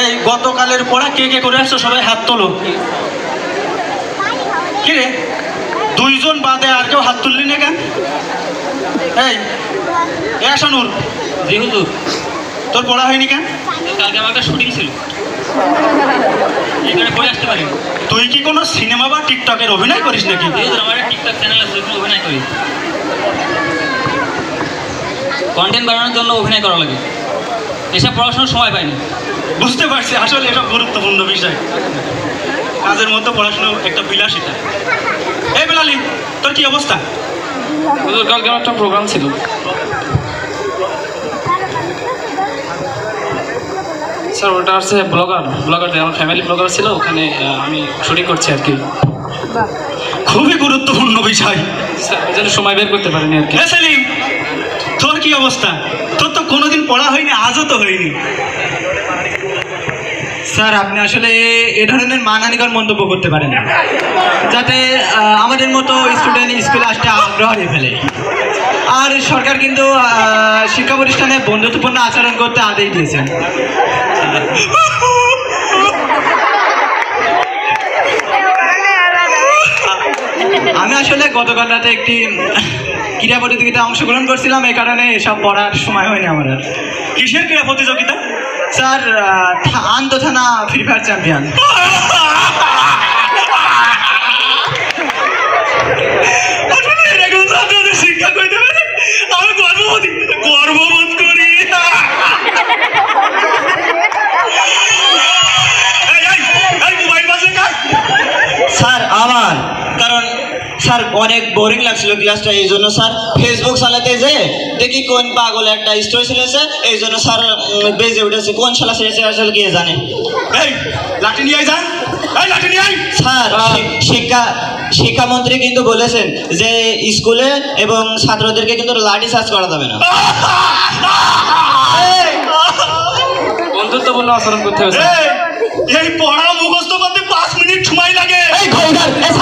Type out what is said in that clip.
এই গতকালের পড়া কে কে করে আসছো সবাই হাত তোলো। কি রে দুইজন বাদে আর কেউ হাত তুললি না কেন? এই শানুর। জি হুজুর। তোর পড়া হয়নি কেন? কালকে আমার একটা শুটিং ছিল, এখানে পড়ে আসতে পারি। তুই কি কোনো সিনেমা বা টিকটকের অভিনয় করিস নাকি? আমার একটা টিকটক চ্যানেল আছে, ওখানে অভিনয় করি। কন্টেন্ট বানানোর জন্য অভিনয় করা লাগে, এসব পড়াশোনার সময় পাইনি। বুঝতে পারছি, আসলে এটা গুরুত্বপূর্ণ বিষয়। কাজের মতো পড়াশোনা একটা বিলাসিতা। এই বেলালি, তোর কি অবস্থা? কালকে আমার একটা প্রোগ্রাম ছিল, স্যার ওটা হচ্ছে ব্লগারদের, আমার ফ্যামিলি ব্লগার ছিল, ওখানে আমি শুটিং করছি আর কি। খুবই গুরুত্বপূর্ণ বিষয়, স্যার ওই জন্য সময় বের করতে পারিনি আর কি। সেলিম, তোর কি অবস্থা? তোর তো কোনোদিন পড়া হয়নি, আজও তো হয়নি। স্যার আপনি আসলে এ ধরনের মানহানিকর মন্তব্য করতে পারেন না, যাতে আমাদের মতো স্টুডেন্ট স্কুলে আসতে আগ্রহ হারিয়ে ফেলে। আর সরকার কিন্তু শিক্ষা প্রতিষ্ঠানে বন্ধুত্বপূর্ণ আচরণ করতে আদেশ দিয়েছেন। আমি আসলে গতকাল রাতে একটি ক্রীড়া প্রতিযোগিতায় অংশগ্রহণ করছিলাম, এই কারণে এসব পড়ার সময় হয়নি আমার আর। কিসের ক্রীড়া প্রতিযোগিতা? স্যার আন্তঃথানা ফ্রি ফায়ার চ্যাম্পিয়ন। শিক্ষা করতে পারে আমি গর্ববোধ করি। স্যার আমার কারণ স্যার অনেক বোরিং লাগছিল ক্লাসটা, এই জন্য স্যার ফেসবুক চালাতে যে দেখি কোন পাগল একটা স্টোরি ছেড়েছে, এই জন্য স্যার বেজে উঠেছে। কোন শালা ছেড়েছে আসলে কে জানে। এই লাঠি নিয়ে আয়, যান এই লাঠি নিয়ে আয়। স্যার শিক্ষামন্ত্রী কিন্তু বলেছেন যে স্কুলে এবং ছাত্রদেরকে কিন্তু লাঠি চার্জ করা যাবে না। বন্ধুত্বপূর্ণ আচরণ করতে হবে। এই পড়া মুখস্থ করতে 5 মিনিট সময় লাগে। এই